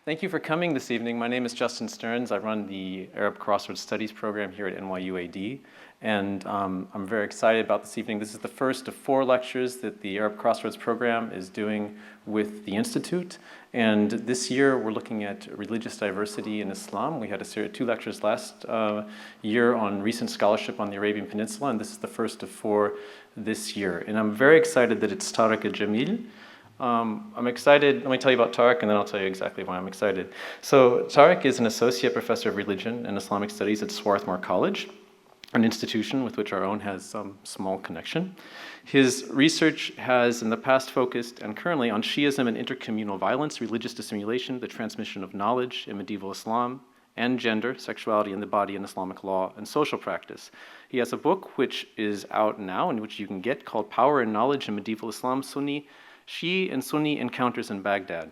Thank you for coming this evening. My name is Justin Stearns. I run the Arab Crossroads Studies program here at NYUAD, and I'm very excited about this evening. This is the first of 4 lectures that the Arab Crossroads program is doing with the Institute, and this year we're looking at religious diversity in Islam. We had a series of 2 lectures last year on recent scholarship on the Arabian Peninsula, and this is the first of 4 this year. And I'm very excited that it's Tariq al-Jamil. I'm excited. Let me tell you about Tariq, and then I'll tell you exactly why I'm excited. So Tariq is an associate professor of religion and Islamic studies at Swarthmore College, an institution with which our own has some small connection. His research has in the past focused, and currently, on Shi'ism and intercommunal violence, religious dissimulation, the transmission of knowledge in medieval Islam, and gender, sexuality in the body in Islamic law, and social practice. He has a book which is out now, and which you can get, called Power and Knowledge in Medieval Islam, Shi'i and Sunni Encounters in Baghdad.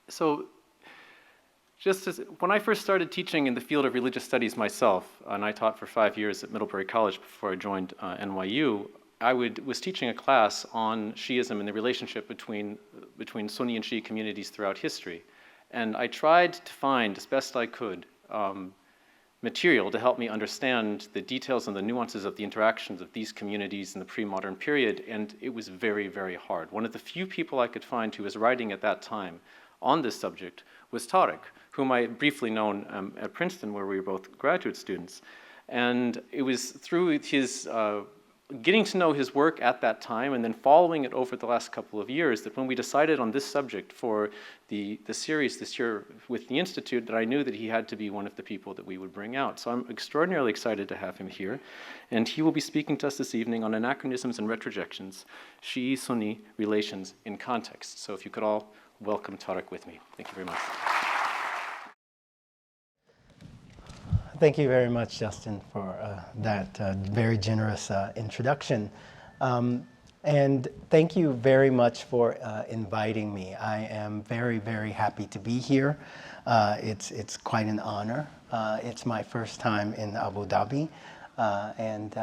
So when I first started teaching in the field of religious studies myself, and I taught for 5 years at Middlebury College before I joined NYU, I was teaching a class on Shi'ism and the relationship between Sunni and Shi'i communities throughout history. And I tried to find, as best I could, material to help me understand the details and the nuances of the interactions of these communities in the pre-modern period, and it was very, very hard. One of the few people I could find who was writing at that time on this subject was Tariq, whom I had briefly known at Princeton, where we were both graduate students. And it was through his getting to know his work at that time and then following it over the last couple of years that when we decided on this subject for the series this year with the Institute, that I knew that he had to be one of the people that we would bring out. So I'm extraordinarily excited to have him here. And he will be speaking to us this evening on Anachronisms and Retrojections, Shi'i-Sunni relations in context. So if you could all welcome Tariq with me. Thank you very much. Thank you very much, Justin, for that very generous introduction. And thank you very much for inviting me. I am very, very happy to be here. It's quite an honor. It's my first time in Abu Dhabi, and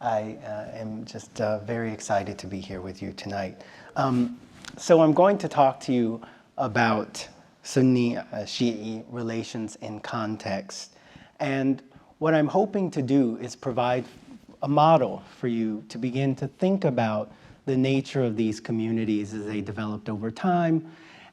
I am just very excited to be here with you tonight. So I'm going to talk to you about Sunni-Shi'i relations in context. And what I'm hoping to do is provide a model for you to begin to think about the nature of these communities as they developed over time,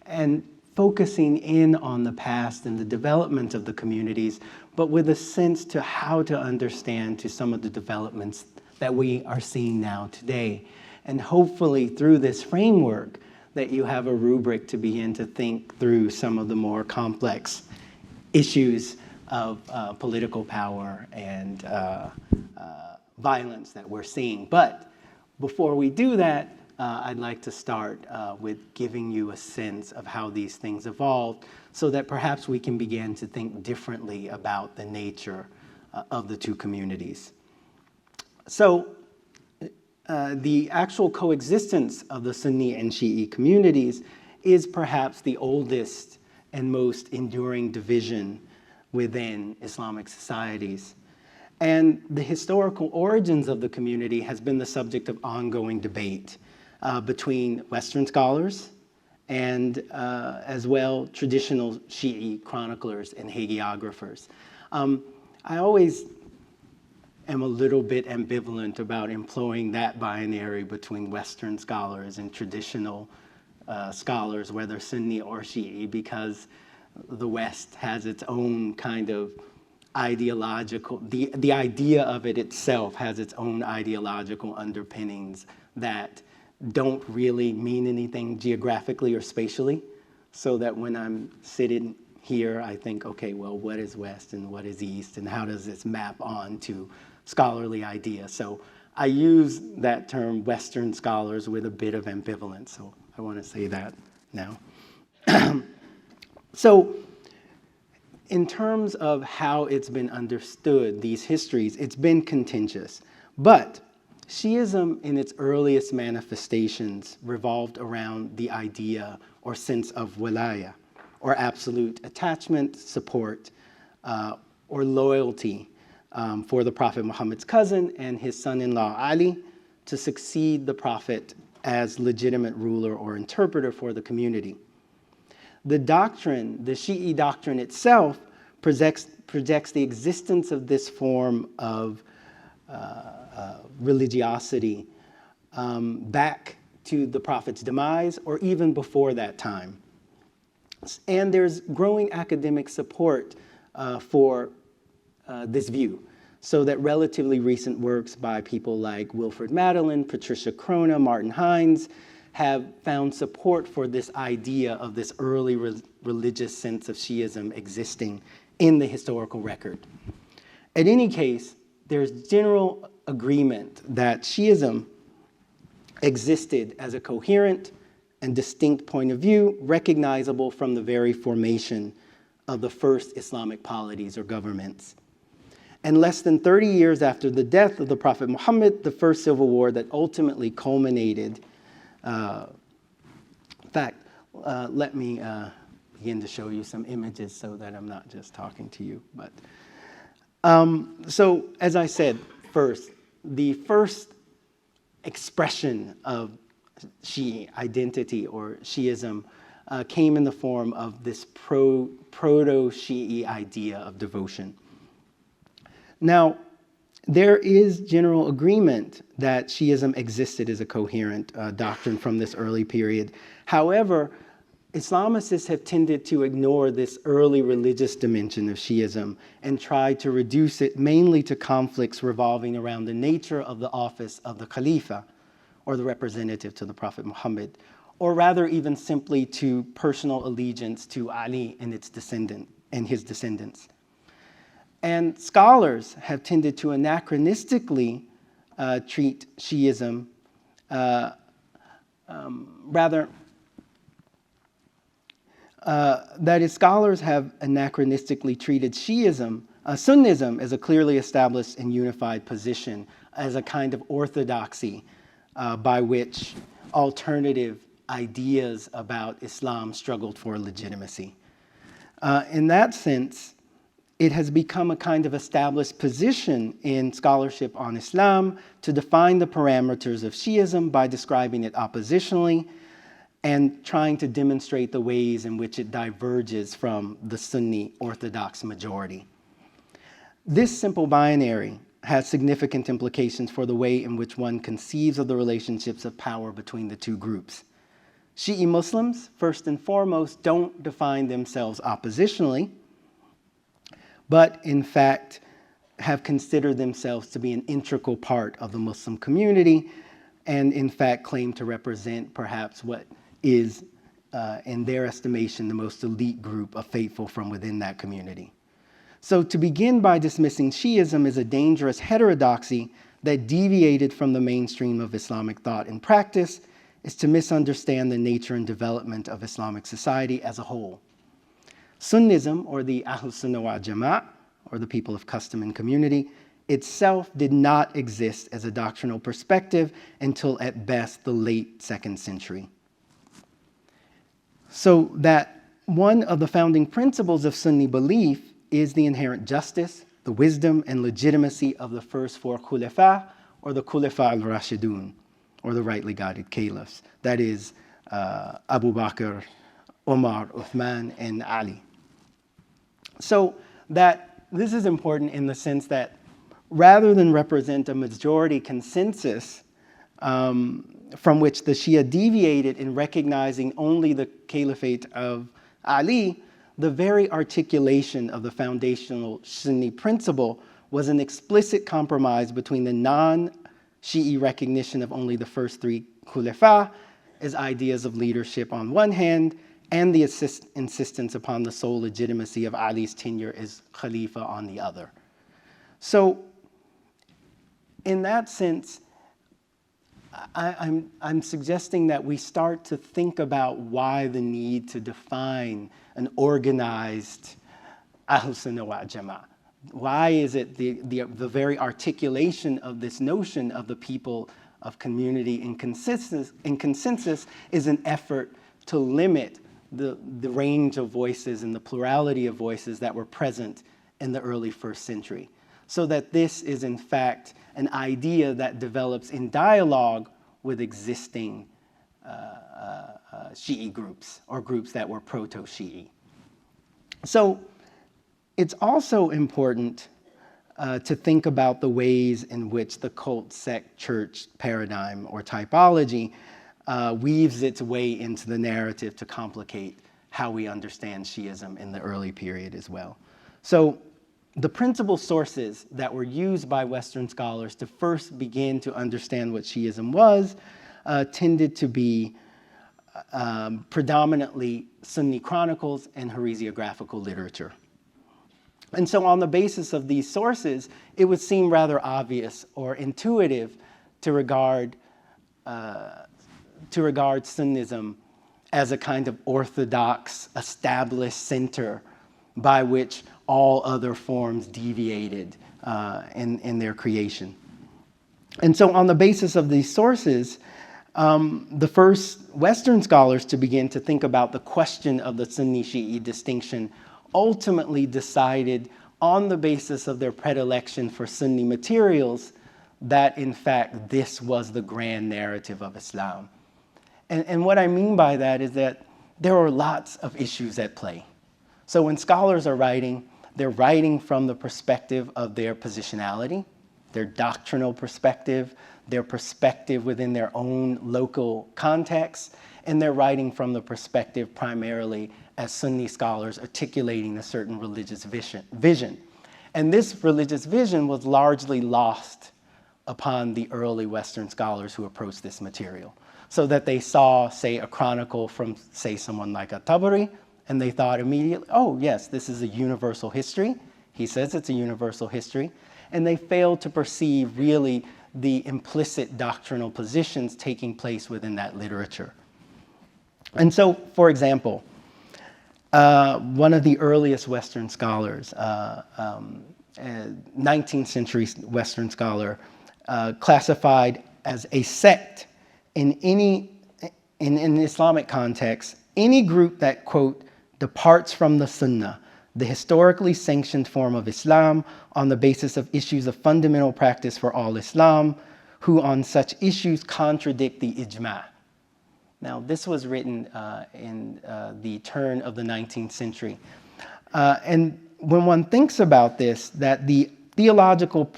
and focusing in on the past and the development of the communities, but with a sense to how to understand to some of the developments that we are seeing now today. And hopefully through this framework that you have a rubric to begin to think through some of the more complex issues of political power and violence that we're seeing. But before we do that, I'd like to start with giving you a sense of how these things evolved so that perhaps we can begin to think differently about the nature of the two communities. So the actual coexistence of the Sunni and Shi'i communities is perhaps the oldest and most enduring division within Islamic societies. And the historical origins of the community has been the subject of ongoing debate between Western scholars and as well traditional Shi'i chroniclers and hagiographers. I always am a little bit ambivalent about employing that binary between Western scholars and traditional scholars, whether Sunni or Shi'i, because the West has its own kind of ideological, the idea of it itself has its own ideological underpinnings that don't really mean anything geographically or spatially. So that when I'm sitting here, I think, okay, well, what is West and what is East, and how does this map on to scholarly ideas? So I use that term Western scholars with a bit of ambivalence, so I want to say that now. So in terms of how it's been understood, these histories, it's been contentious. But Shi'ism in its earliest manifestations revolved around the idea or sense of wilaya, or absolute attachment, support, or loyalty for the Prophet Muhammad's cousin and his son-in-law Ali to succeed the Prophet as legitimate ruler or interpreter for the community. The doctrine, the Shi'i doctrine itself, projects the existence of this form of religiosity back to the Prophet's demise or even before that time. And there's growing academic support for this view, so that relatively recent works by people like Wilfred Madeline, Patricia Crona, Martin Hines have found support for this idea of this early religious sense of Shi'ism existing in the historical record. In any case, there's general agreement that Shi'ism existed as a coherent and distinct point of view, recognizable from the very formation of the first Islamic polities or governments. And less than 30 years after the death of the Prophet Muhammad, the first civil war that ultimately culminated. In fact, let me begin to show you some images so that I'm not just talking to you. But so, as I said first, the first expression of Shi'i identity or Shi'ism came in the form of this proto-Shi'i idea of devotion. Now, there is general agreement that Shi'ism existed as a coherent doctrine from this early period. However, Islamicists have tended to ignore this early religious dimension of Shi'ism and try to reduce it mainly to conflicts revolving around the nature of the office of the Khalifa, or the representative to the Prophet Muhammad, or rather even simply to personal allegiance to Ali and his descendants. And scholars have tended to anachronistically treat Shi'ism, that is, scholars have anachronistically treated Shi'ism, Sunnism, as a clearly established and unified position, as a kind of orthodoxy by which alternative ideas about Islam struggled for legitimacy. In that sense, it has become a kind of established position in scholarship on Islam to define the parameters of Shi'ism by describing it oppositionally and trying to demonstrate the ways in which it diverges from the Sunni Orthodox majority. This simple binary has significant implications for the way in which one conceives of the relationships of power between the two groups. Shi'i Muslims, first and foremost, don't define themselves oppositionally, but in fact have considered themselves to be an integral part of the Muslim community and in fact claim to represent perhaps what is, in their estimation, the most elite group of faithful from within that community. So to begin by dismissing Shi'ism as a dangerous heterodoxy that deviated from the mainstream of Islamic thought and practice is to misunderstand the nature and development of Islamic society as a whole. Sunnism, or the Ahl Sunnah wal Jama'ah, or the people of custom and community, itself did not exist as a doctrinal perspective until at best the late 2nd century. So that one of the founding principles of Sunni belief is the inherent justice, the wisdom, and legitimacy of the first 4 Khulafa, or the Khulafa al-Rashidun, or the rightly guided caliphs. That is Abu Bakr, Umar, Uthman, and Ali. So that this is important in the sense that rather than represent a majority consensus from which the Shia deviated in recognizing only the caliphate of Ali, the very articulation of the foundational Sunni principle was an explicit compromise between the non-Shi'i recognition of only the first 3 Khulafa as ideas of leadership on one hand, and the insistence upon the sole legitimacy of Ali's tenure as Khalifa on the other. So in that sense, I'm suggesting that we start to think about why the need to define an organized Ahl Sunnah wal Jama'ah. Why is it the very articulation of this notion of the people of community and consensus is an effort to limit the range of voices and the plurality of voices that were present in the early 1st century. So that this is in fact an idea that develops in dialogue with existing Shi'i groups or groups that were proto-Shi'i. So it's also important to think about the ways in which the cult sect church paradigm or typology weaves its way into the narrative to complicate how we understand Shi'ism in the early period as well. So the principal sources that were used by Western scholars to first begin to understand what Shi'ism was tended to be predominantly Sunni chronicles and heresiographical literature. And so on the basis of these sources, it would seem rather obvious or intuitive to regard Sunnism as a kind of orthodox, established center by which all other forms deviated in their creation. And so on the basis of these sources, the first Western scholars to begin to think about the question of the Sunni-Shi'i distinction ultimately decided on the basis of their predilection for Sunni materials that in fact this was the grand narrative of Islam. And what I mean by that is that there are lots of issues at play. So when scholars are writing, they're writing from the perspective of their positionality, their doctrinal perspective, their perspective within their own local context, and they're writing from the perspective primarily as Sunni scholars articulating a certain religious vision. And this religious vision was largely lost upon the early Western scholars who approached this material. So that they saw, say, a chronicle from, say, someone like a Tabari, and they thought immediately, oh, yes, this is a universal history. He says it's a universal history. And they failed to perceive really the implicit doctrinal positions taking place within that literature. And so, for example, one of the earliest Western scholars, 19th century Western scholar, classified as a sect in an Islamic context, any group that, quote, departs from the Sunnah, the historically sanctioned form of Islam, on the basis of issues of fundamental practice for all Islam, who on such issues contradict the ijma'. Now, this was written in the turn of the 19th century. And when one thinks about this, that the theological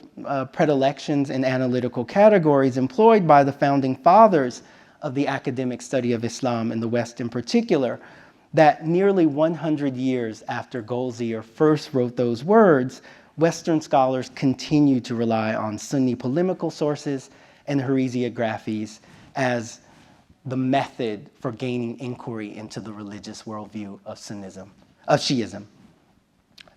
predilections and analytical categories employed by the founding fathers of the academic study of Islam in the West in particular, that nearly 100 years after Goldziher first wrote those words, Western scholars continue to rely on Sunni polemical sources and heresiographies as the method for gaining inquiry into the religious worldview of Shi'ism.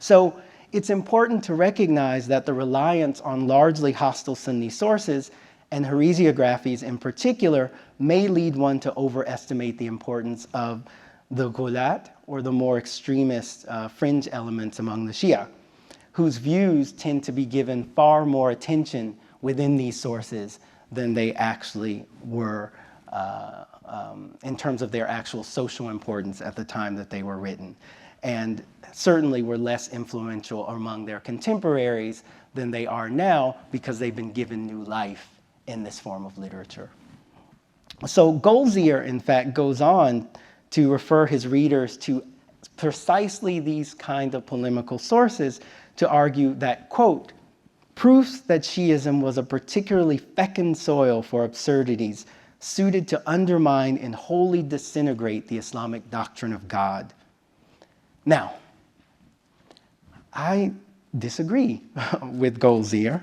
So it's important to recognize that the reliance on largely hostile Sunni sources and heresiographies in particular may lead one to overestimate the importance of the Ghulat, or the more extremist fringe elements among the Shia, whose views tend to be given far more attention within these sources than they actually were in terms of their actual social importance at the time that they were written, and certainly were less influential among their contemporaries than they are now because they've been given new life in this form of literature. So Goldziher, in fact, goes on to refer his readers to precisely these kind of polemical sources to argue that, quote, proofs that Shi'ism was a particularly fecund soil for absurdities suited to undermine and wholly disintegrate the Islamic doctrine of God. Now, I disagree with Goldziher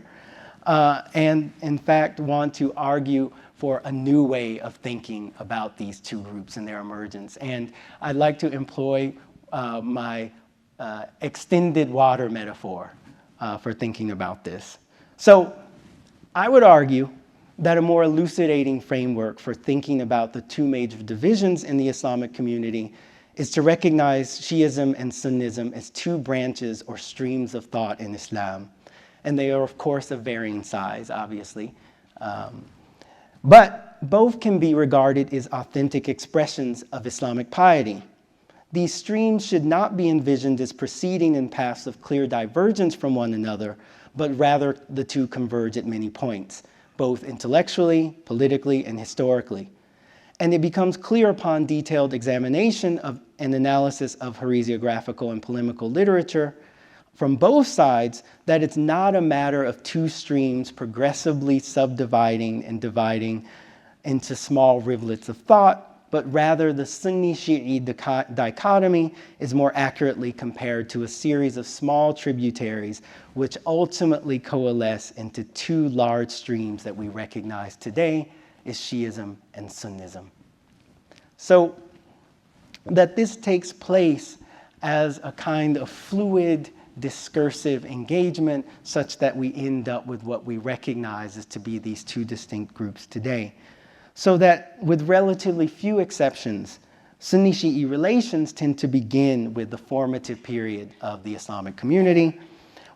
and in fact want to argue for a new way of thinking about these two groups and their emergence. And I'd like to employ my extended water metaphor for thinking about this. So I would argue that a more elucidating framework for thinking about the two major divisions in the Islamic community is to recognize Shi'ism and Sunnism as two branches or streams of thought in Islam. And they are, of course, of varying size, obviously. But both can be regarded as authentic expressions of Islamic piety. These streams should not be envisioned as proceeding in paths of clear divergence from one another, but rather the two converge at many points, both intellectually, politically, and historically. And it becomes clear upon detailed examination of and analysis of heresiographical and polemical literature from both sides that it's not a matter of two streams progressively subdividing and dividing into small rivulets of thought, but rather the Sunni-Shi'i dichotomy is more accurately compared to a series of small tributaries which ultimately coalesce into two large streams that we recognize today as Shi'ism and Sunnism. So that this takes place as a kind of fluid discursive engagement such that we end up with what we recognize as to be these two distinct groups today. So that with relatively few exceptions, Sunni-Shi'i relations tend to begin with the formative period of the Islamic community,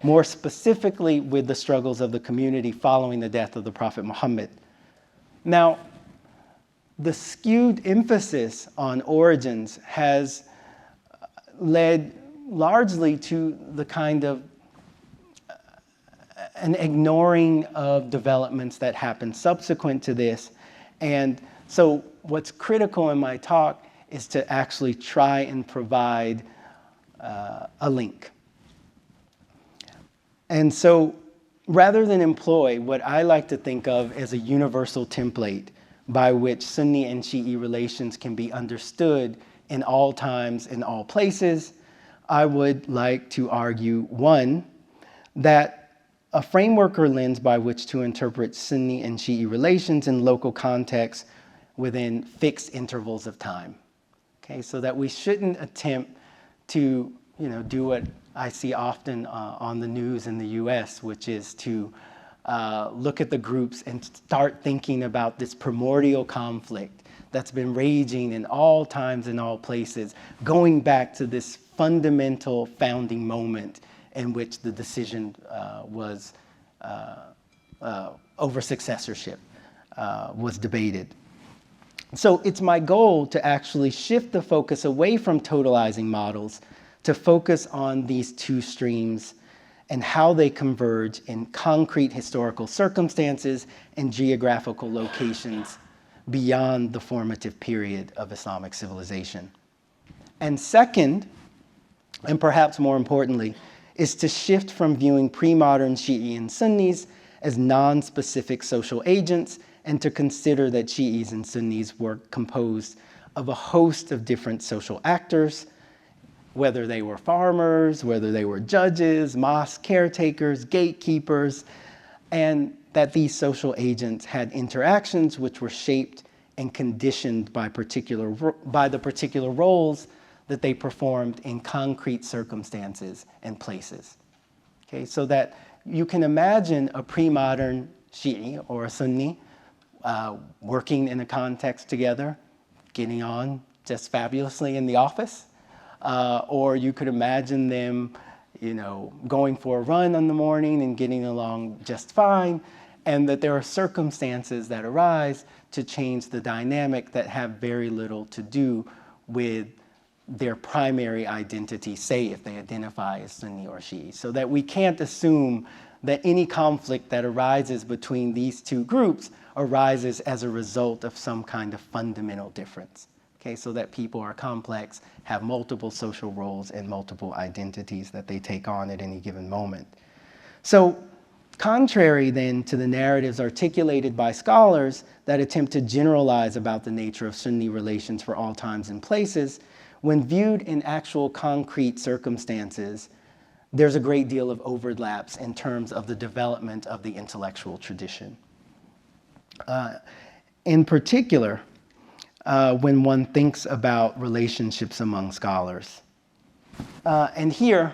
more specifically with the struggles of the community following the death of the Prophet Muhammad. Now, the skewed emphasis on origins has led largely to the kind of an ignoring of developments that happened subsequent to this. And so what's critical in my talk is to actually try and provide a link. And so rather than employ what I like to think of as a universal template by which Sunni and Shi'i relations can be understood in all times, in all places, I would like to argue, one, that a framework or lens by which to interpret Sunni and Shi'i relations in local contexts within fixed intervals of time. Okay, so that we shouldn't attempt to, do what I see often on the news in the US, which is to look at the groups and start thinking about this primordial conflict that's been raging in all times and all places, going back to this fundamental founding moment in which the decision was over successorship was debated. So it's my goal to actually shift the focus away from totalizing models to focus on these two streams and how they converge in concrete historical circumstances and geographical locations beyond the formative period of Islamic civilization. And second, and perhaps more importantly, is to shift from viewing pre-modern Shi'i and Sunnis as non-specific social agents and to consider that Shi'is and Sunnis were composed of a host of different social actors, whether they were farmers, whether they were judges, mosque caretakers, gatekeepers, and that these social agents had interactions which were shaped and conditioned by the particular roles that they performed in concrete circumstances and places. Okay, so that you can imagine a pre-modern Shi'i or a Sunni working in a context together, getting on just fabulously in the office, or you could imagine them, going for a run in the morning and getting along just fine, and that there are circumstances that arise to change the dynamic that have very little to do with their primary identity, say if they identify as Sunni or Shi'i. So that we can't assume that any conflict that arises between these two groups arises as a result of some kind of fundamental difference. Okay, so that people are complex, have multiple social roles and multiple identities that they take on at any given moment. So contrary then to the narratives articulated by scholars that attempt to generalize about the nature of Sunni relations for all times and places, when viewed in actual concrete circumstances, there's a great deal of overlaps in terms of the development of the intellectual tradition. In particular, when one thinks about relationships among scholars. And here,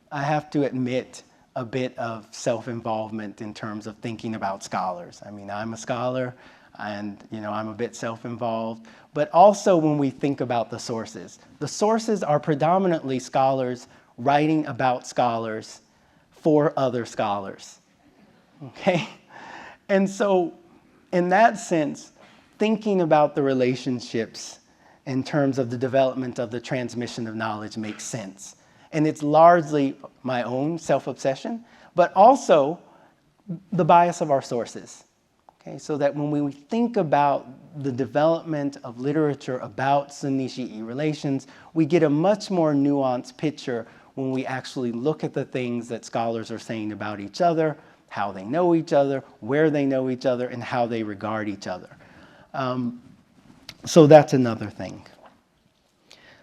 I have to admit a bit of self-involvement in terms of thinking about scholars. I mean, I'm a scholar, and I'm a bit self-involved, but also when we think about the sources are predominantly scholars writing about scholars for other scholars, okay? And so in that sense, thinking about the relationships in terms of the development of the transmission of knowledge makes sense. And it's largely my own self-obsession, but also the bias of our sources. Okay, so that when we think about the development of literature about Sunni-Shi'i relations, we get a much more nuanced picture when we actually look at the things that scholars are saying about each other, how they know each other, where they know each other, and how they regard each other. So that's another thing.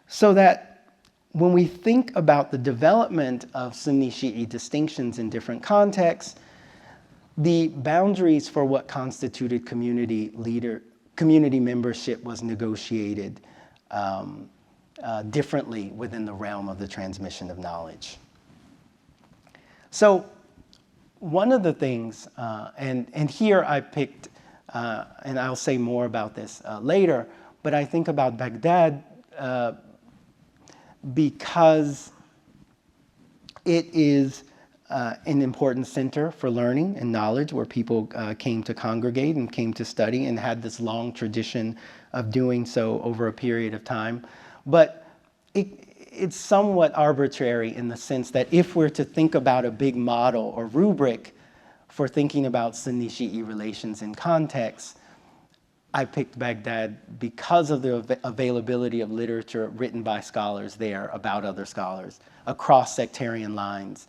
So that when we think about the development of Sunni-Shi'i distinctions in different contexts, the boundaries for what constituted community membership was negotiated differently within the realm of the transmission of knowledge. So one of the things, and here I picked, and I'll say more about this later, but I think about Baghdad because it is an important center for learning and knowledge where people came to congregate and came to study and had this long tradition of doing so over a period of time. But it's somewhat arbitrary in the sense that if we're to think about a big model or rubric for thinking about Sunni-Shi'i relations in context, I picked Baghdad because of the availability of literature written by scholars there about other scholars across sectarian lines.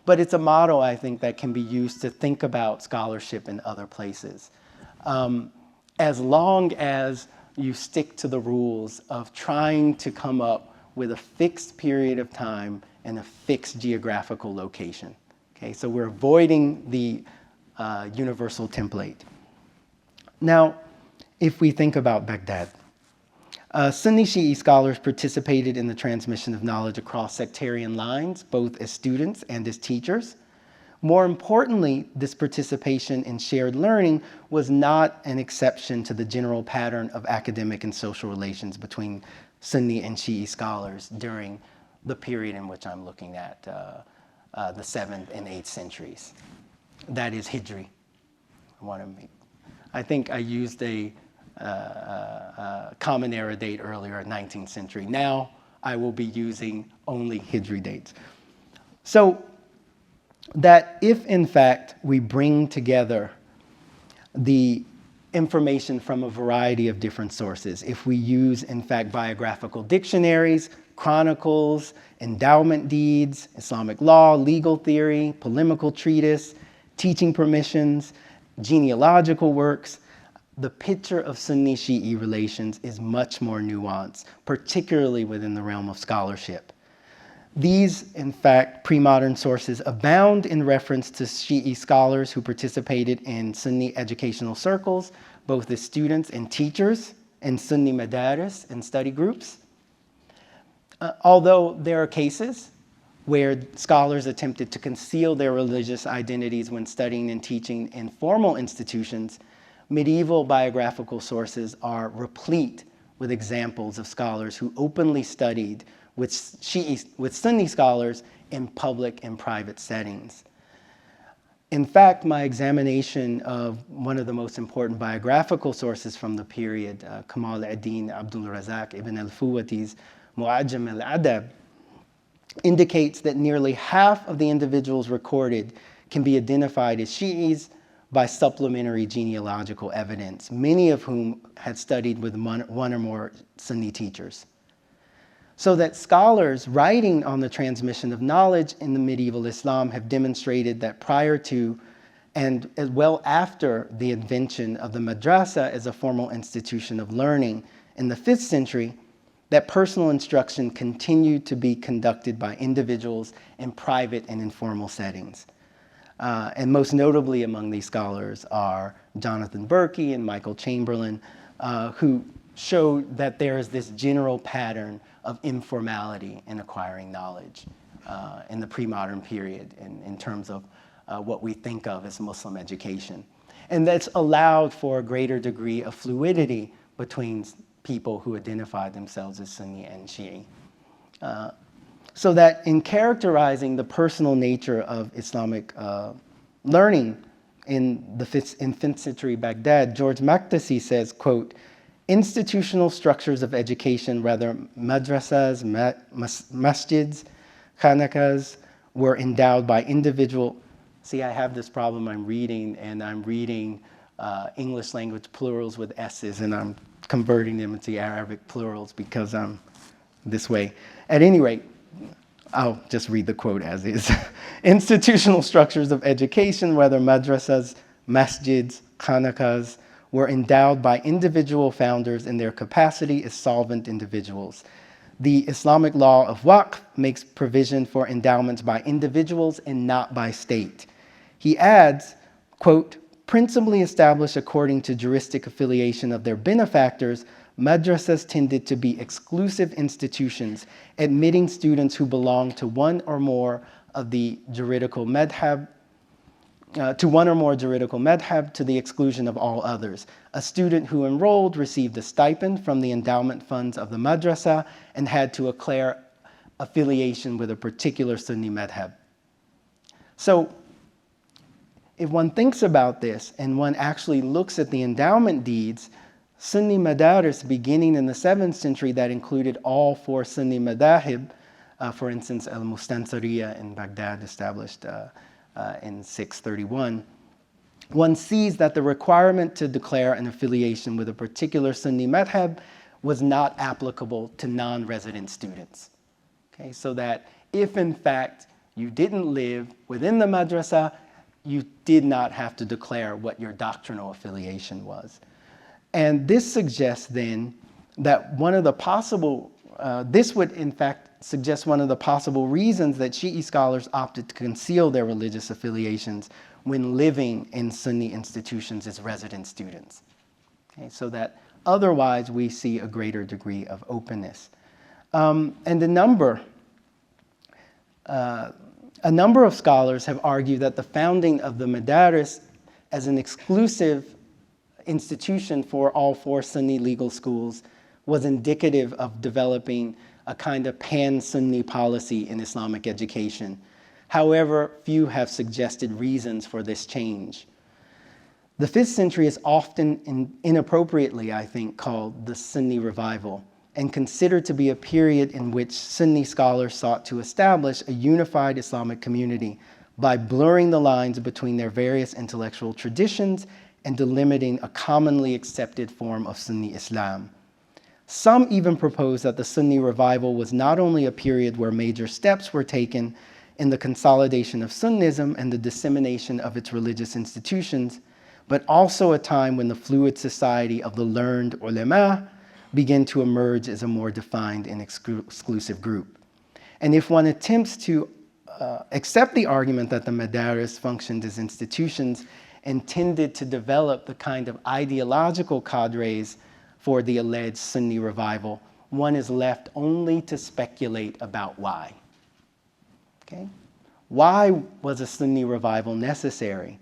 But it's a model, I think, that can be used to think about scholarship in other places. As long as you stick to the rules of trying to come up with a fixed period of time and a fixed geographical location. Okay, so we're avoiding the universal template. Now, if we think about Baghdad, Sunni-Shi'i scholars participated in the transmission of knowledge across sectarian lines, both as students and as teachers. More importantly, this participation in shared learning was not an exception to the general pattern of academic and social relations between Sunni and Shi'i scholars during the period in which I'm looking at, the 7th and 8th centuries. That is Hijri. I think I used a Common Era date earlier, 19th century. Now I will be using only Hijri dates. So that if in fact we bring together the information from a variety of different sources, if we use in fact biographical dictionaries, chronicles, endowment deeds, Islamic law, legal theory, polemical treatise, teaching permissions, genealogical works, the picture of Sunni-Shi'i relations is much more nuanced, particularly within the realm of scholarship. These, in fact, pre-modern sources abound in reference to Shi'i scholars who participated in Sunni educational circles, both as students and teachers, and Sunni Madaris and study groups. Although there are cases where scholars attempted to conceal their religious identities when studying and teaching in formal institutions, medieval biographical sources are replete with examples of scholars who openly studied with Sunni scholars in public and private settings. In fact, my examination of one of the most important biographical sources from the period, Kamal ad-Din Abdul Razak ibn al-Fuwati's Mu'ajam al-Adab, indicates that nearly half of the individuals recorded can be identified as Shi'is by supplementary genealogical evidence, many of whom had studied with one or more Sunni teachers. So that scholars writing on the transmission of knowledge in the medieval Islam have demonstrated that prior to and as well after the invention of the Madrasa as a formal institution of learning in the 5th century, that personal instruction continued to be conducted by individuals in private and informal settings. And most notably among these scholars are Jonathan Berkey and Michael Chamberlain, who showed that there is this general pattern of informality in acquiring knowledge in the pre-modern period in terms of what we think of as Muslim education. And that's allowed for a greater degree of fluidity between people who identify themselves as Sunni and Shi'i. So that in characterizing the personal nature of Islamic learning in 5th century Baghdad, George Makdisi says, quote, institutional structures of education, rather madrasas, masjids, khanakas, were endowed by individual. See, I have this problem. I'm reading English language plurals with S's, and I'm converting them into Arabic plurals because I'm this way. At any rate, I'll just read the quote as is. Institutional structures of education, whether madrasas, masjids, khanaqahs, were endowed by individual founders in their capacity as solvent individuals. The Islamic law of waqf makes provision for endowments by individuals and not by state. He adds, quote, principally established according to juristic affiliation of their benefactors, madrasas tended to be exclusive institutions, admitting students who belonged to one or more juridical madhab to the exclusion of all others. A student who enrolled received a stipend from the endowment funds of the madrasa and had to declare affiliation with a particular Sunni madhab. So if one thinks about this and one actually looks at the endowment deeds, Sunni madaris beginning in the 7th century that included all 4 Sunni madahib, for instance, al-Mustansariya in Baghdad established in 631, one sees that the requirement to declare an affiliation with a particular Sunni madhab was not applicable to non-resident students. Okay, so that if in fact you didn't live within the madrasa, you did not have to declare what your doctrinal affiliation was. And this suggests then that one of the possible, this would in fact suggest one of the possible reasons that Shi'i scholars opted to conceal their religious affiliations when living in Sunni institutions as resident students. Okay, so that otherwise we see a greater degree of openness. And a number of scholars have argued that the founding of the madaris as an exclusive institution for all 4 Sunni legal schools was indicative of developing a kind of pan-Sunni policy in Islamic education. However, few have suggested reasons for this change. The 5th century is often inappropriately, I think, called the Sunni revival and considered to be a period in which Sunni scholars sought to establish a unified Islamic community by blurring the lines between their various intellectual traditions and delimiting a commonly accepted form of Sunni Islam. Some even propose that the Sunni revival was not only a period where major steps were taken in the consolidation of Sunnism and the dissemination of its religious institutions, but also a time when the fluid society of the learned ulama began to emerge as a more defined and exclusive group. And if one attempts to accept the argument that the madaris functioned as institutions intended to develop the kind of ideological cadres for the alleged Sunni revival, one is left only to speculate about why. Okay? Why was a Sunni revival necessary?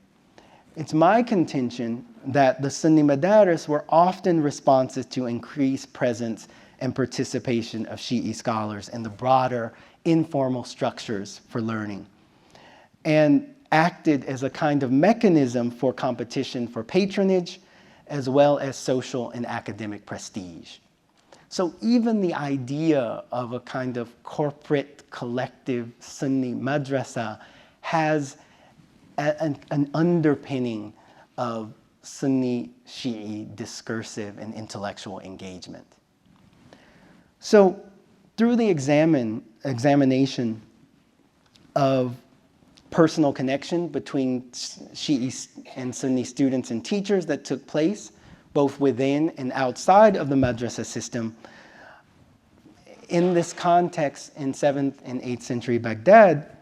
It's my contention that the Sunni madaris were often responses to increased presence and participation of Shi'i scholars in the broader informal structures for learning, and acted as a kind of mechanism for competition for patronage, as well as social and academic prestige. So even the idea of a kind of corporate, collective Sunni madrasa has an underpinning of Sunni-Shi'i discursive and intellectual engagement. So through the examination of personal connection between Shi'i and Sunni students and teachers that took place both within and outside of the madrasa system, in this context in 7th and 8th century Baghdad,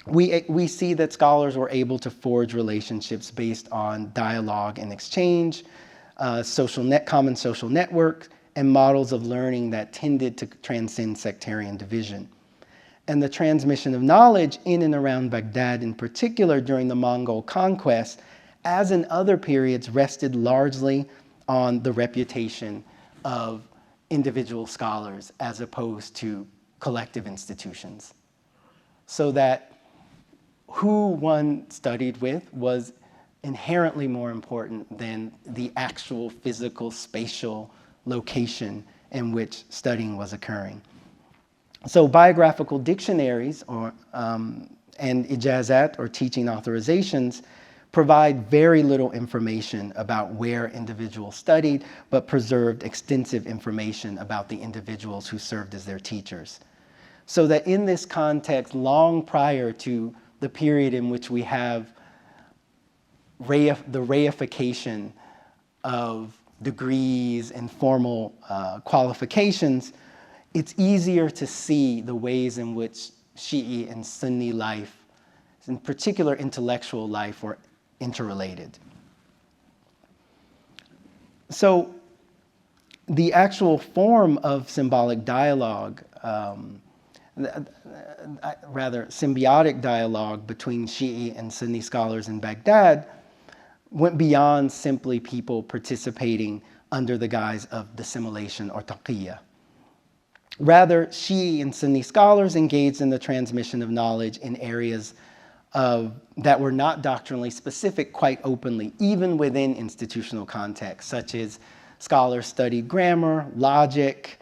we see that scholars were able to forge relationships based on dialogue and exchange, common social network, and models of learning that tended to transcend sectarian division. And the transmission of knowledge in and around Baghdad, in particular during the Mongol conquest, as in other periods, rested largely on the reputation of individual scholars as opposed to collective institutions. So that who one studied with was inherently more important than the actual physical, spatial location in which studying was occurring. So biographical dictionaries and ijazat, or teaching authorizations, provide very little information about where individuals studied, but preserved extensive information about the individuals who served as their teachers. So that in this context, long prior to the period in which we have the reification of degrees and formal qualifications, it's easier to see the ways in which Shi'i and Sunni life, in particular intellectual life, were interrelated. So the actual form of symbolic dialogue, rather symbiotic dialogue between Shi'i and Sunni scholars in Baghdad went beyond simply people participating under the guise of dissimulation or taqiyya. Rather, Shi'i and Sunni scholars engaged in the transmission of knowledge in areas that were not doctrinally specific quite openly, even within institutional contexts, such as scholars studied grammar, logic,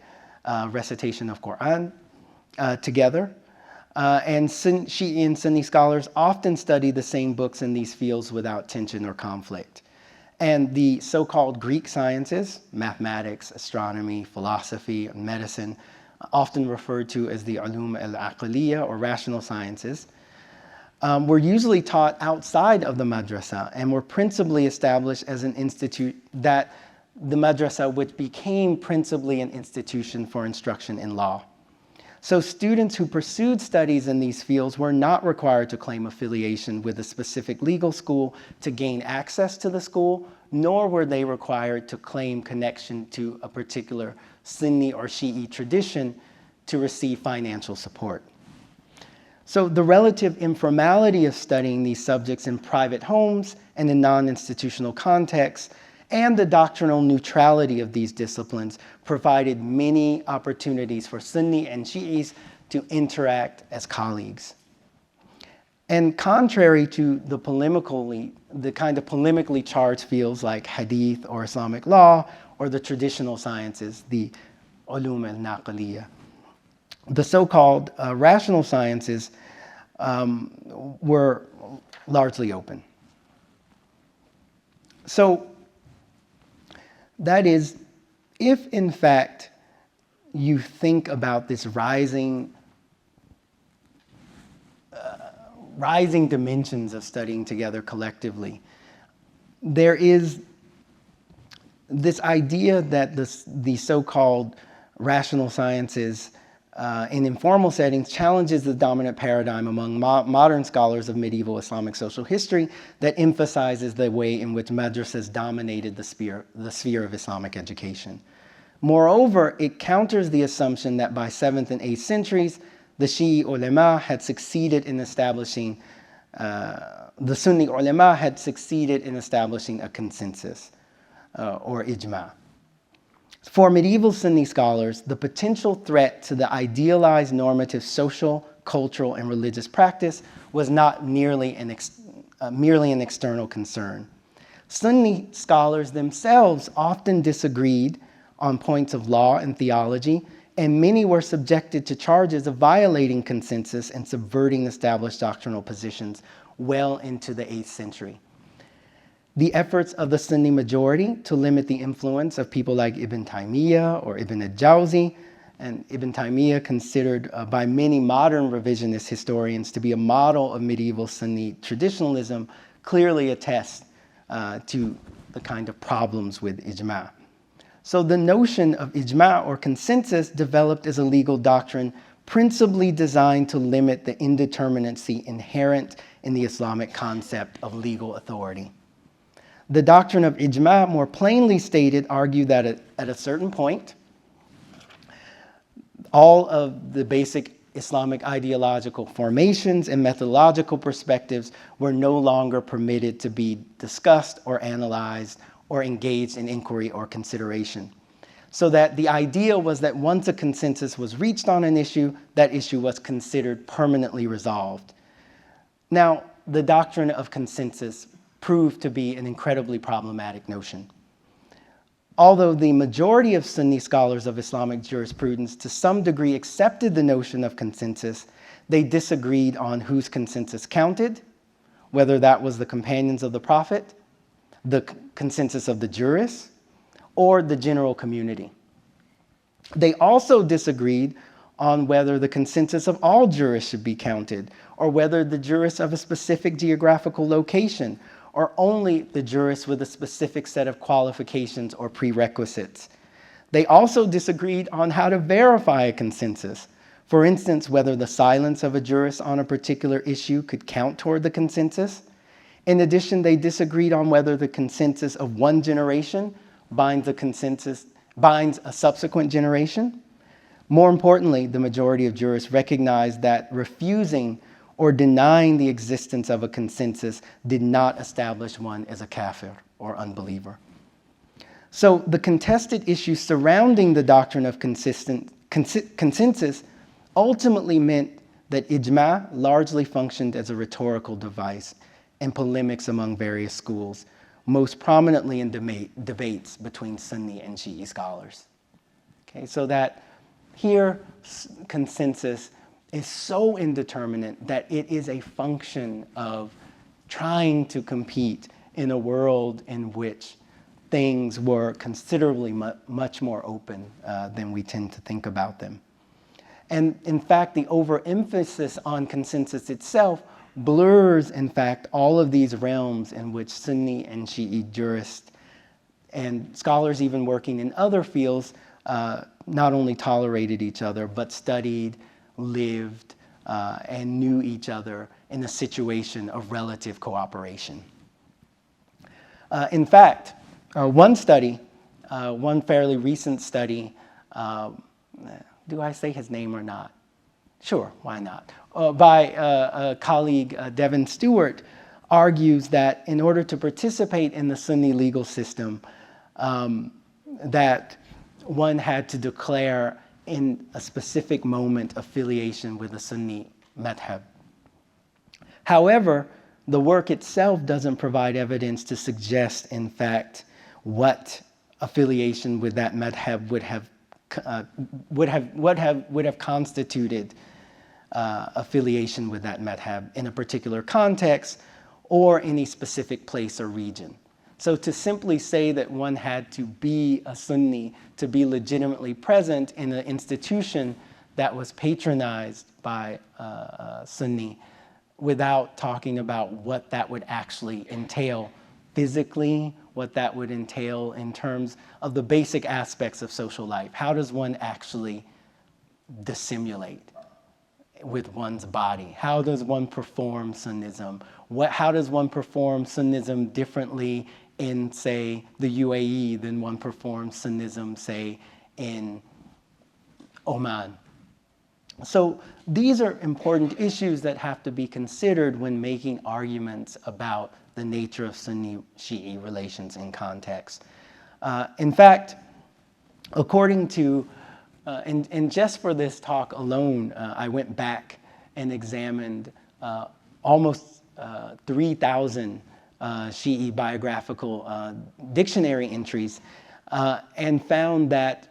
recitation of Quran together. And Shi'i and Sunni scholars often study the same books in these fields without tension or conflict. And the so-called Greek sciences, mathematics, astronomy, philosophy, and medicine, often referred to as the ulum al-aqliyya or rational sciences, were usually taught outside of the madrasa and were principally established as an institute that the madrasa, which became principally an institution for instruction in law. So students who pursued studies in these fields were not required to claim affiliation with a specific legal school to gain access to the school, nor were they required to claim connection to a particular Sunni or Shi'i tradition to receive financial support. So the relative informality of studying these subjects in private homes and in non-institutional contexts, and the doctrinal neutrality of these disciplines provided many opportunities for Sunni and Shi'is to interact as colleagues. And contrary to the kind of polemically charged fields like hadith or Islamic law or the traditional sciences, the ulum al-naqliyya, the so-called rational sciences were largely open. So that is, if in fact you think about this rising dimensions of studying together collectively, there is this idea that the so-called rational sciences in informal settings challenges the dominant paradigm among modern scholars of medieval Islamic social history that emphasizes the way in which madrasas dominated the sphere of Islamic education. Moreover, it counters the assumption that by 7th and 8th centuries, the Shi'i ulama had succeeded in establishing, the Sunni ulama had succeeded in establishing a consensus or ijma. For medieval Sunni scholars, the potential threat to the idealized normative social, cultural, and religious practice was not merely an external concern. Sunni scholars themselves often disagreed on points of law and theology, and many were subjected to charges of violating consensus and subverting established doctrinal positions well into the 8th century. The efforts of the Sunni majority to limit the influence of people like Ibn Taymiyyah or Ibn al-Jawzi, and Ibn Taymiyyah considered by many modern revisionist historians to be a model of medieval Sunni traditionalism, clearly attest to the kind of problems with ijma. So the notion of ijma or consensus developed as a legal doctrine principally designed to limit the indeterminacy inherent in the Islamic concept of legal authority. The doctrine of ijma, more plainly stated, argued that at a certain point, all of the basic Islamic ideological formations and methodological perspectives were no longer permitted to be discussed or analyzed or engaged in inquiry or consideration. So that the idea was that once a consensus was reached on an issue, that issue was considered permanently resolved. Now, the doctrine of consensus proved to be an incredibly problematic notion. Although the majority of Sunni scholars of Islamic jurisprudence to some degree accepted the notion of consensus, they disagreed on whose consensus counted, whether that was the companions of the Prophet, the consensus of the jurists, or the general community. They also disagreed on whether the consensus of all jurists should be counted, or whether the jurists of a specific geographical location, or only the jurists with a specific set of qualifications or prerequisites. They also disagreed on how to verify a consensus. For instance, whether the silence of a jurist on a particular issue could count toward the consensus. In addition, they disagreed on whether the consensus of one generation binds a subsequent generation. More importantly, the majority of jurists recognized that refusing or denying the existence of a consensus did not establish one as a kafir or unbeliever. So the contested issues surrounding the doctrine of consensus ultimately meant that ijma largely functioned as a rhetorical device in polemics among various schools, most prominently in debates between Sunni and Shi'i scholars. Okay, so that here consensus is so indeterminate that it is a function of trying to compete in a world in which things were considerably much more open than we tend to think about them. And in fact, the overemphasis on consensus itself blurs, in fact, all of these realms in which Sunni and Shi'i jurists and scholars even working in other fields not only tolerated each other, but studied, lived, and knew each other in a situation of relative cooperation. In fact, one study, one fairly recent study, do I say his name or not? Sure, why not? By a colleague, Devin Stewart, argues that in order to participate in the Sunni legal system, that one had to declare in a specific moment affiliation with a Sunni madhab. However, the work itself doesn't provide evidence to suggest, in fact, what affiliation with that madhab would have constituted affiliation with that madhab in a particular context or any specific place or region. So to simply say that one had to be a Sunni to be legitimately present in an institution that was patronized by Sunni without talking about what that would actually entail physically, what that would entail in terms of the basic aspects of social life. How does one actually dissimulate with one's body? How does one perform Sunnism? How does one perform Sunnism differently in, say, the UAE than one performs Sunnism, say, in Oman? So these are important issues that have to be considered when making arguments about the nature of Sunni-Shi'i relations in context. In fact, according to, and just for this talk alone, I went back and examined almost 3,000 Shi'i biographical dictionary entries and found that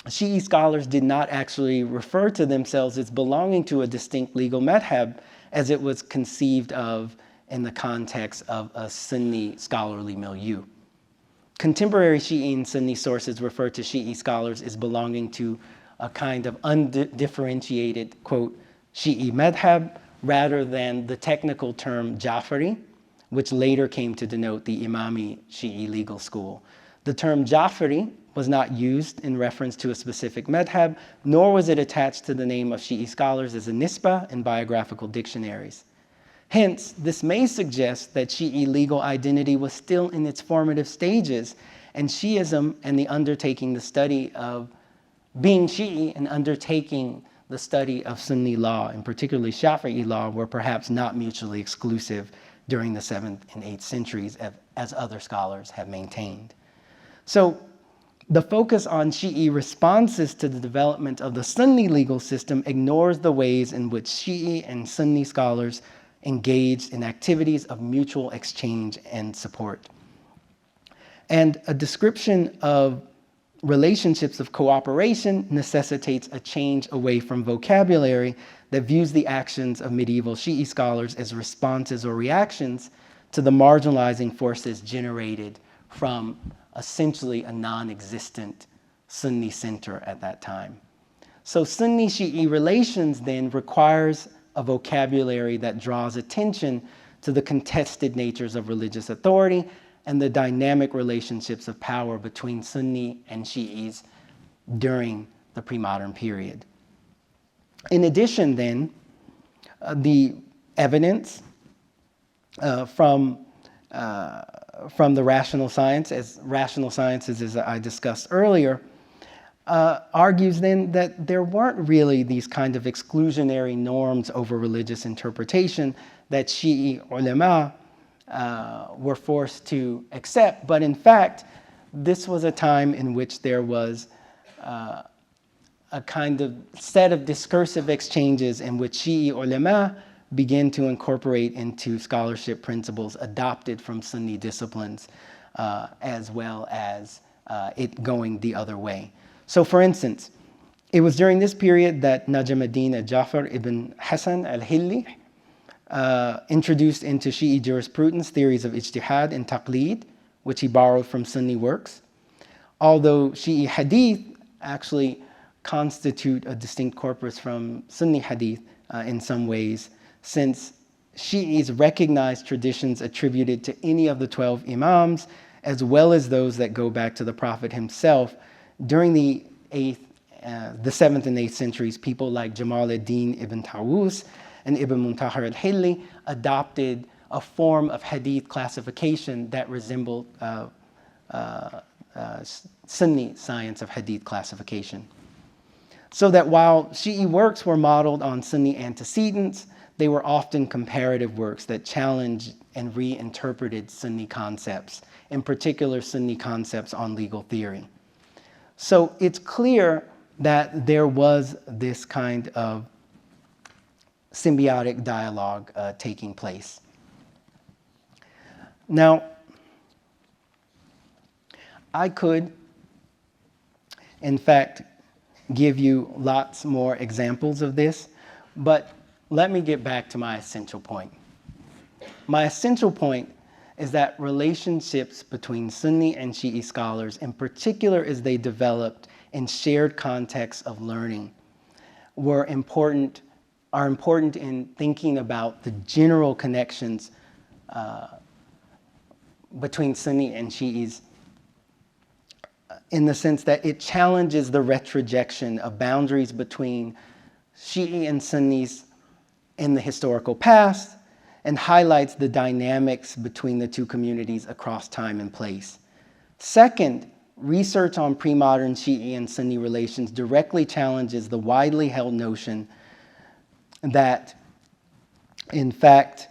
Shi'i scholars did not actually refer to themselves as belonging to a distinct legal madhab as it was conceived of in the context of a Sunni scholarly milieu. Contemporary Shi'i and Sunni sources refer to Shi'i scholars as belonging to a kind of undifferentiated, quote, Shi'i madhab, rather than the technical term Jafari, which later came to denote the Imami Shi'i legal school. The term Jafari was not used in reference to a specific madhab, nor was it attached to the name of Shi'i scholars as a nisba in biographical dictionaries. Hence, this may suggest that Shi'i legal identity was still in its formative stages, and Shi'ism and the undertaking the study of being Shi'i and undertaking the study of Sunni law, and particularly Shafi'i law, were perhaps not mutually exclusive during the 7th and 8th centuries, as other scholars have maintained. So the focus on Shi'i responses to the development of the Sunni legal system ignores the ways in which Shi'i and Sunni scholars engaged in activities of mutual exchange and support. And a description of relationships of cooperation necessitates a change away from vocabulary that views the actions of medieval Shi'i scholars as responses or reactions to the marginalizing forces generated from essentially a non-existent Sunni center at that time. So Sunni-Shi'i relations then requires a vocabulary that draws attention to the contested natures of religious authority and the dynamic relationships of power between Sunni and Shi'is during the pre-modern period. In addition then, the evidence from the rational sciences, as I discussed earlier, argues then that there weren't really these kind of exclusionary norms over religious interpretation that Shi'i ulama were forced to accept, but in fact, this was a time in which there was a kind of set of discursive exchanges in which Shi'i ulama began to incorporate into scholarship principles adopted from Sunni disciplines, as well as it going the other way. So for instance, it was during this period that Najm ad-Din al-Jafar ibn Hassan al-Hilli introduced into Shi'i jurisprudence theories of ijtihad and taqlid, which he borrowed from Sunni works. Although Shi'i hadith actually constitute a distinct corpus from Sunni hadith in some ways, since Shi'is recognize traditions attributed to any of the 12 imams, as well as those that go back to the Prophet himself. During the 7th and 8th centuries, people like Jamal ad-Din ibn Tawus and Ibn Muntahar al-Hilli adopted a form of hadith classification that resembled Sunni science of hadith classification. So that while Shi'i works were modeled on Sunni antecedents, they were often comparative works that challenged and reinterpreted Sunni concepts, in particular Sunni concepts on legal theory. So it's clear that there was this kind of symbiotic dialogue taking place. Now, I could, in fact, give you lots more examples of this, but let me get back to my essential point. My essential point is that relationships between Sunni and Shi'i scholars, in particular as they developed in shared contexts of learning, are important in thinking about the general connections between Sunni and Shi'is, in the sense that it challenges the retrojection of boundaries between Shi'i and Sunnis in the historical past, and highlights the dynamics between the two communities across time and place. Second, research on pre-modern Shi'i and Sunni relations directly challenges the widely held notion that, in fact,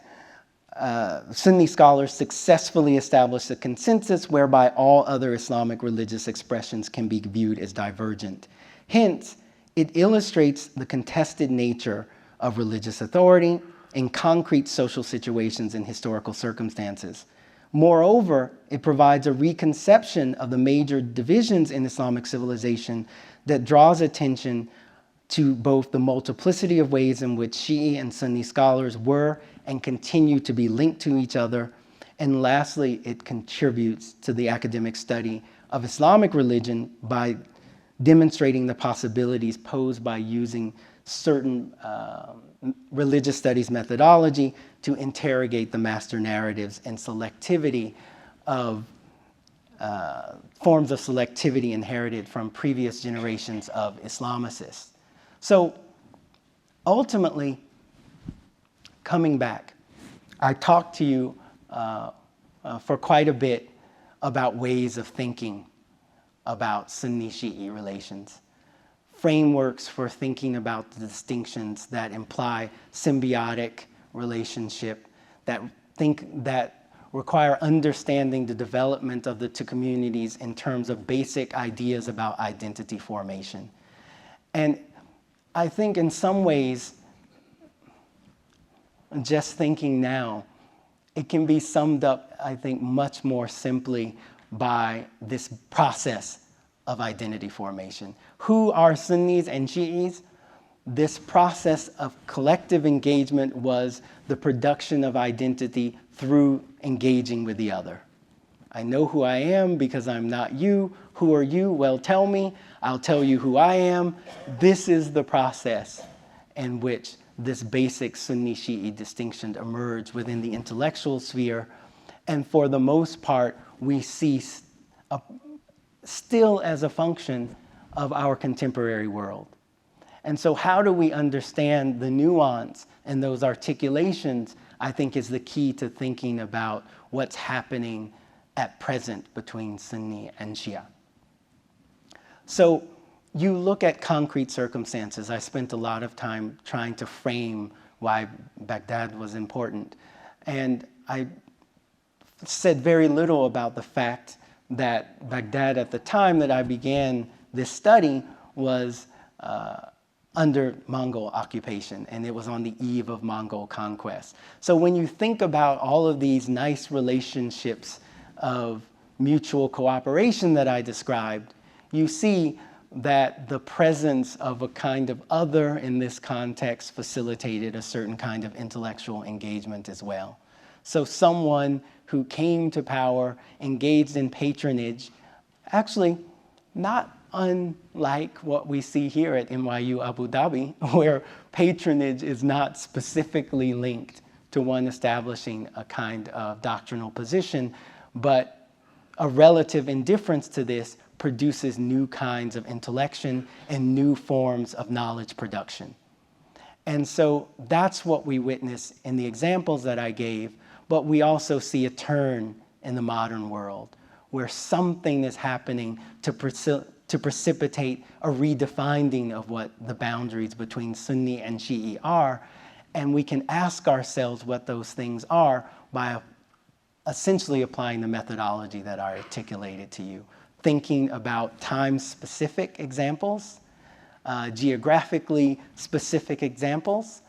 Sunni scholars successfully established a consensus whereby all other Islamic religious expressions can be viewed as divergent. Hence, it illustrates the contested nature of religious authority in concrete social situations and historical circumstances. Moreover, it provides a reconception of the major divisions in Islamic civilization that draws attention to both the multiplicity of ways in which Shi'i and Sunni scholars were and continue to be linked to each other. And lastly, it contributes to the academic study of Islamic religion by demonstrating the possibilities posed by using certain religious studies methodology to interrogate the master narratives and selectivity of forms of selectivity inherited from previous generations of Islamicists. So ultimately, coming back, I talked to you for quite a bit about ways of thinking about Sunni-Shi'i relations, frameworks for thinking about the distinctions that imply symbiotic relationship, that require understanding the development of the two communities in terms of basic ideas about identity formation. And I think in some ways, just thinking now, it can be summed up, I think, much more simply by this process of identity formation. Who are Sunnis and Shi'is? This process of collective engagement was the production of identity through engaging with the other. I know who I am because I'm not you. Who are you? Well, tell me. I'll tell you who I am. This is the process in which this basic Sunni-Shi'i distinction emerged within the intellectual sphere. And for the most part, we see still as a function of our contemporary world. And so how do we understand the nuance and those articulations, I think, is the key to thinking about what's happening at present between Sunni and Shia. So you look at concrete circumstances. I spent a lot of time trying to frame why Baghdad was important. And I said very little about the fact that Baghdad, at the time that I began this study, was under Mongol occupation, and it was on the eve of Mongol conquest. So when you think about all of these nice relationships of mutual cooperation that I described, you see that the presence of a kind of other in this context facilitated a certain kind of intellectual engagement as well. So someone who came to power, engaged in patronage, actually not unlike what we see here at NYU Abu Dhabi, where patronage is not specifically linked to one establishing a kind of doctrinal position, but a relative indifference to this produces new kinds of intellection and new forms of knowledge production. And so that's what we witness in the examples that I gave, but we also see a turn in the modern world where something is happening to precipitate a redefining of what the boundaries between Sunni and Shi'i are, and we can ask ourselves what those things are by essentially applying the methodology that I articulated to you, thinking about time-specific examples, geographically specific examples,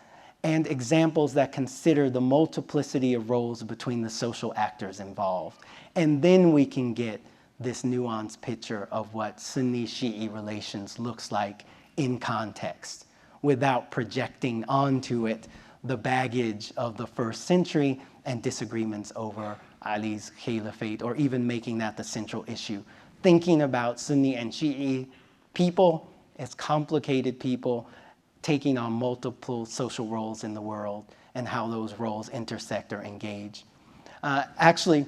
and examples that consider the multiplicity of roles between the social actors involved. And then we can get this nuanced picture of what Sunni-Shi'i relations looks like in context, without projecting onto it the baggage of the first century and disagreements over Ali's caliphate, or even making that the central issue. Thinking about Sunni and Shi'i people as complicated people taking on multiple social roles in the world and how those roles intersect or engage. Actually,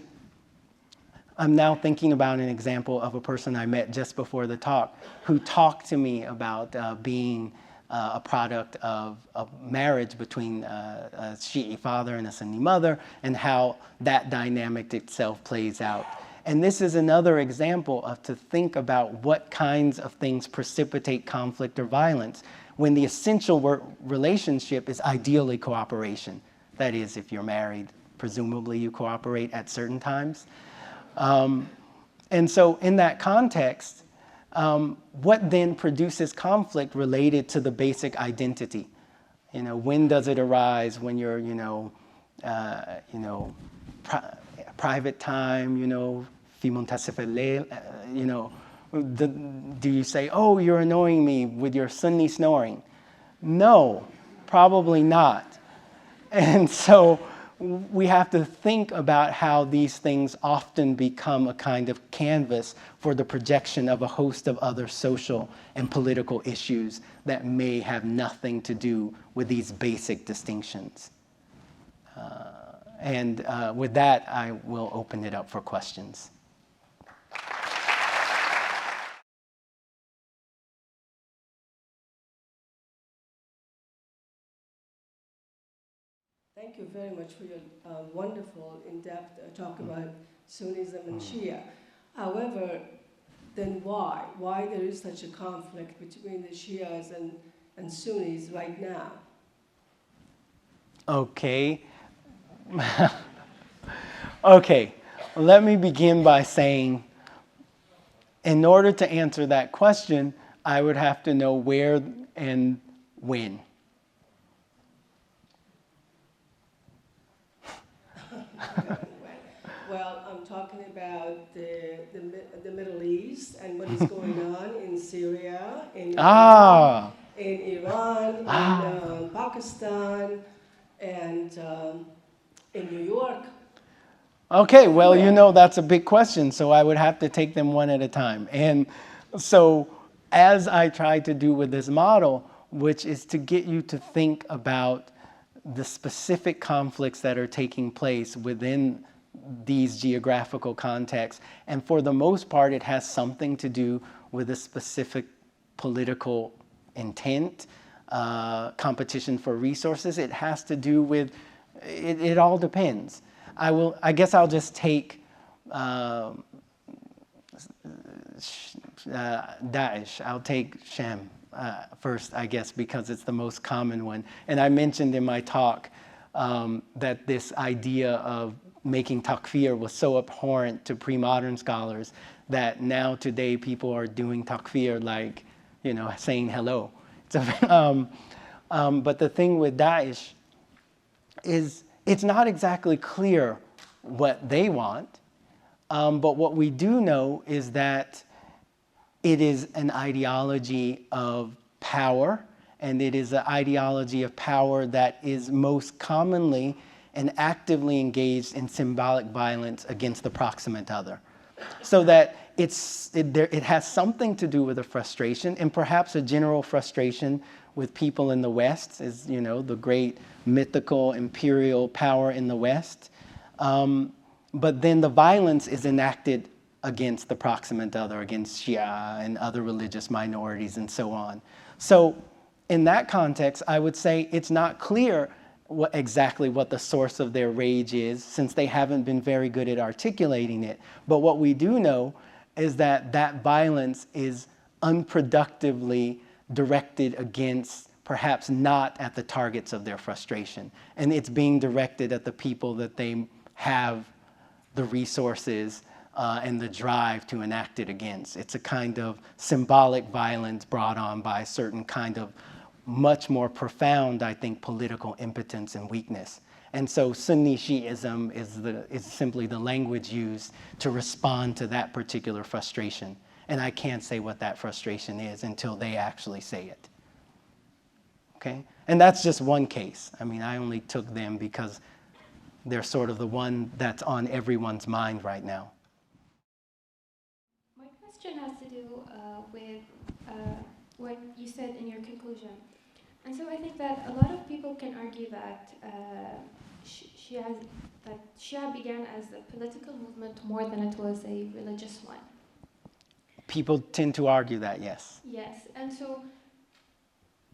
I'm now thinking about an example of a person I met just before the talk who talked to me about being a product of marriage between a Shi'i father and a Sunni mother, and how that dynamic itself plays out. And this is another example of to think about what kinds of things precipitate conflict or violence when the essential relationship is ideally cooperation. That is, if you're married, presumably you cooperate at certain times. And so in that context, what then produces conflict related to the basic identity? You know, when does it arise? When you're, private time, fi muntasif al-layl, do you say, oh, you're annoying me with your Sunni snoring? No, probably not. And so we have to think about how these things often become a kind of canvas for the projection of a host of other social and political issues that may have nothing to do with these basic distinctions. With that, I will open it up for questions. Thank you very much for your wonderful, in-depth talk about Sunnism and Shia. However, then why? Why there is such a conflict between the Shias and Sunnis right now? Okay. Okay, let me begin by saying, in order to answer that question, I would have to know where and when. Well, I'm talking about the Middle East and what is going Syria, in Iran, in Pakistan, and in New York. Okay, well, you know, that's a big question, so I would have to take them one at a time. And so, as I tried to do with this model, which is to get you to think about the specific conflicts that are taking place within these geographical contexts, and for the most part, it has something to do with a specific political intent, competition for resources. It has to do with, it all depends. I guess I'll just take Daesh. I'll take Sham first, I guess, because it's the most common one. And I mentioned in my talk that this idea of making takfir was so abhorrent to pre-modern scholars that now today people are doing takfir like, you know, saying hello. But the thing with Daesh is it's not exactly clear what they want, but what we do know is that it is an ideology of power, and it is an ideology of power that is most commonly and actively engaged in symbolic violence against the proximate other. So that it has something to do with a frustration, and perhaps a general frustration with people in the West, is, you know, the great mythical imperial power in the West. But then the violence is enacted against the proximate other, against Shia and other religious minorities and so on. So in that context, I would say it's not clear exactly what the source of their rage is, since they haven't been very good at articulating it. But what we do know is that that violence is unproductively directed against, perhaps not at the targets of their frustration. And it's being directed at the people that they have the resources and the drive to enact it against. It's a kind of symbolic violence brought on by a certain kind of much more profound, I think, political impotence and weakness. And so Sunni-Shi'ism is simply the language used to respond to that particular frustration. And I can't say what that frustration is until they actually say it. Okay? And that's just one case. I mean, I only took them because they're sort of the one that's on everyone's mind right now. My question has to do with what you said in your conclusion. And so I think that a lot of people can argue that Shia began as a political movement more than it was a religious one. People tend to argue that, yes. Yes, and so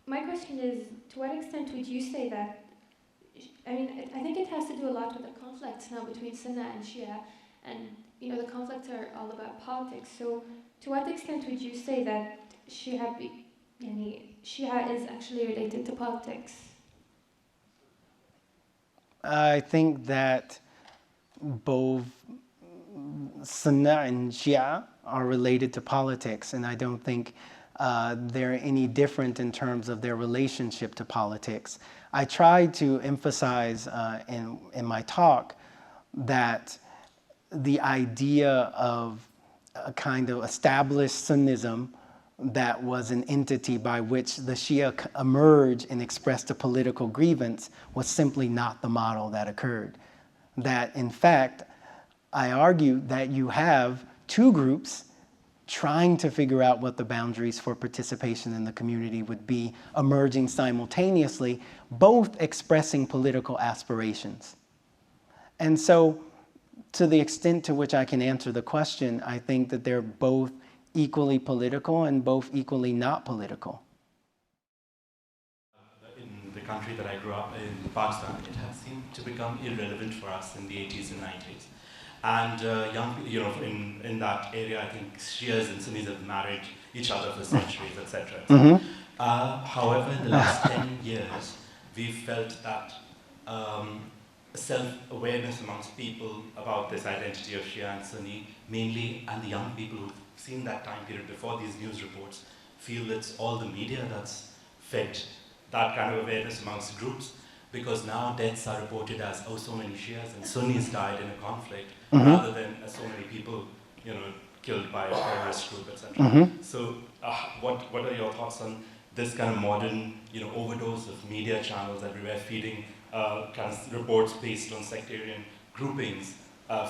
my question is, to what extent would you say that, I mean, I think it has to do a lot with the conflicts now between Sunnah and Shia, and, you know, the conflicts are all about politics. So to what extent would you say that Shia is actually related to politics? I think that both Sunnah and Shia are related to politics, and I don't think they're any different in terms of their relationship to politics. I tried to emphasize in my talk that the idea of a kind of established Sunnism that was an entity by which the Shia emerged and expressed a political grievance was simply not the model that occurred. That, in fact, I argue that you have two groups trying to figure out what the boundaries for participation in the community would be, emerging simultaneously, both expressing political aspirations. And so, to the extent to which I can answer the question, I think that they're both equally political and both equally not political. In the country that I grew up in, Pakistan, it has seemed to become irrelevant for us in the 80s and 90s. And in that area, I think Shias and Sunnis have married each other for centuries, etc. However, in the last 10 years, we've felt that self-awareness amongst people about this identity of Shia and Sunni, mainly, and the young people who've seen that time period before these news reports, feel it's all the media that's fed that kind of awareness amongst groups, because now deaths are reported as, oh, so many Shias and Sunnis died in a conflict, rather than as so many people, killed by a terrorist group, etc. So what are your thoughts on this kind of modern, overdose of media channels everywhere feeding kind of reports based on sectarian groupings,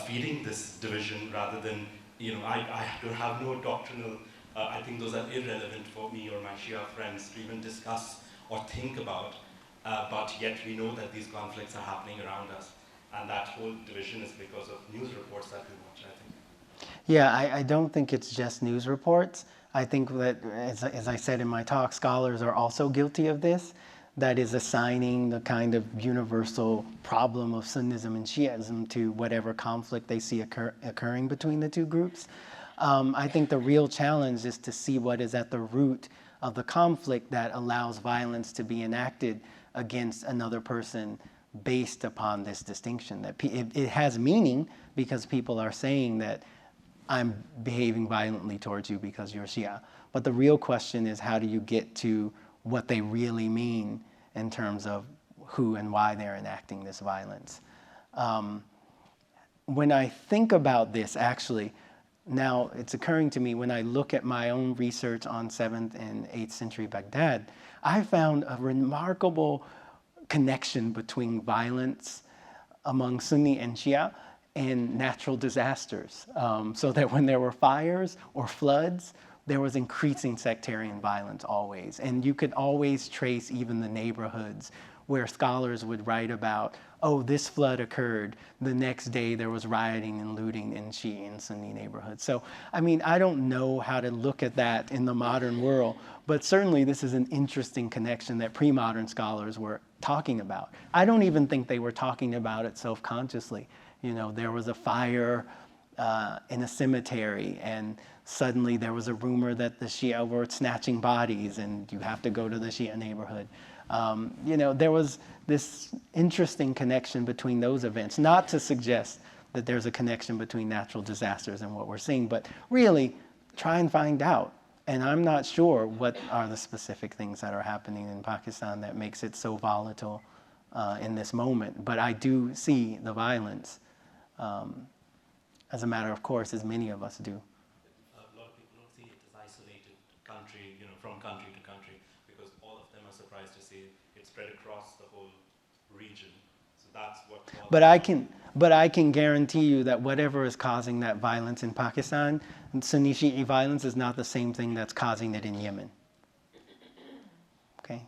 feeding this division rather than, I don't have no doctrinal, I think those are irrelevant for me or my Shia friends to even discuss or think about, but yet we know that these conflicts are happening around us, and that whole division is because of news reports that we watch, I think. Yeah, I don't think it's just news reports. I think that, as I said in my talk, scholars are also guilty of this. That is assigning the kind of universal problem of Sunnism and Shi'ism to whatever conflict they see occurring between the two groups. I think the real challenge is to see what is at the root of the conflict that allows violence to be enacted against another person based upon this distinction. That it has meaning because people are saying that I'm behaving violently towards you because you're Shia. But the real question is, how do you get to what they really mean in terms of who and why they're enacting this violence? When I think about this, actually, now it's occurring to me when I look at my own research on 7th and 8th century Baghdad, I found a remarkable connection between violence among Sunni and Shia and natural disasters. So that when there were fires or floods, there was increasing sectarian violence always. And you could always trace even the neighborhoods where scholars would write about, oh, this flood occurred. The next day there was rioting and looting in Shi'i and Sunni neighborhoods. So, I mean, I don't know how to look at that in the modern world, but certainly this is an interesting connection that pre-modern scholars were talking about. I don't even think they were talking about it self-consciously. There was a fire in a cemetery, and suddenly there was a rumor that the Shia were snatching bodies, and you have to go to the Shia neighborhood. There was this interesting connection between those events, not to suggest that there's a connection between natural disasters and what we're seeing, but really try and find out. And I'm not sure what are the specific things that are happening in Pakistan that makes it so volatile in this moment. But I do see the violence, as a matter of course, as many of us do. A lot of people don't see it as isolated country, from country to country, because all of them are surprised to see it spread across the whole region. So that's what. But I can guarantee you that whatever is causing that violence in Pakistan, Sunni-Shi'i violence is not the same thing that's causing it in Yemen. Okay?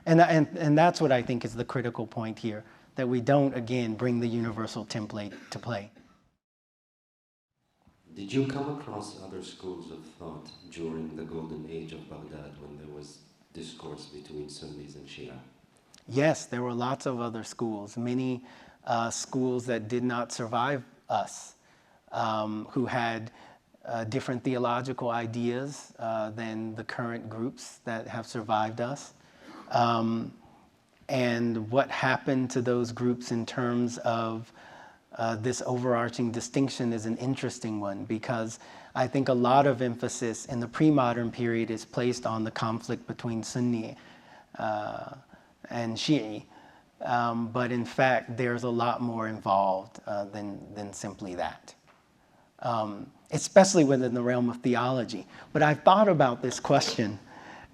And that's what I think is the critical point here, that we don't, again, bring the universal template to play. Did you come across other schools of thought during the golden age of Baghdad when there was discourse between Sunnis and Shia? Yes, there were lots of other schools, many schools that did not survive us, who had different theological ideas than the current groups that have survived us. And what happened to those groups in terms of this overarching distinction is an interesting one, because I think a lot of emphasis in the pre-modern period is placed on the conflict between Sunni and Shi'i. But in fact, there's a lot more involved than simply that, especially within the realm of theology. But I've thought about this question,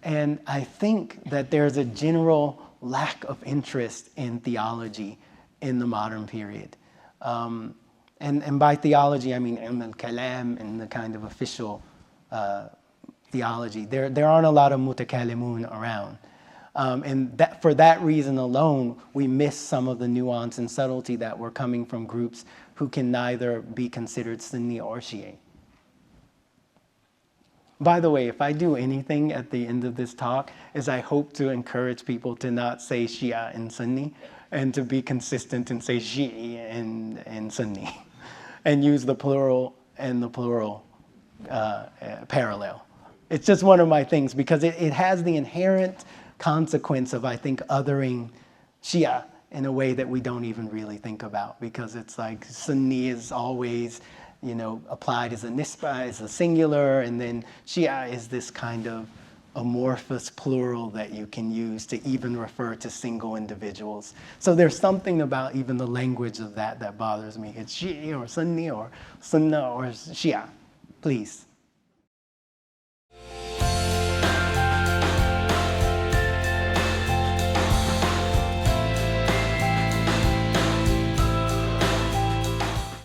and I think that there's a general lack of interest in theology in the modern period. And by theology, I mean ilm al-kalam and the kind of official theology. There aren't a lot of mutakallimun around. And that, for that reason alone, we miss some of the nuance and subtlety that were coming from groups who can neither be considered Sunni or Shi'i. By the way, if I do anything at the end of this talk, is I hope to encourage people to not say Shia and Sunni, and to be consistent and say Shi'i and Sunni, and use the plural and the plural parallel. It's just one of my things, because it has the inherent consequence of, I think, othering Shia in a way that we don't even really think about, because it's like Sunni is always, applied as a nisba, as a singular, and then Shia is this kind of amorphous plural that you can use to even refer to single individuals. So there's something about even the language of that that bothers me. It's Shi'i or Sunni or Sunnah or Shia. Please.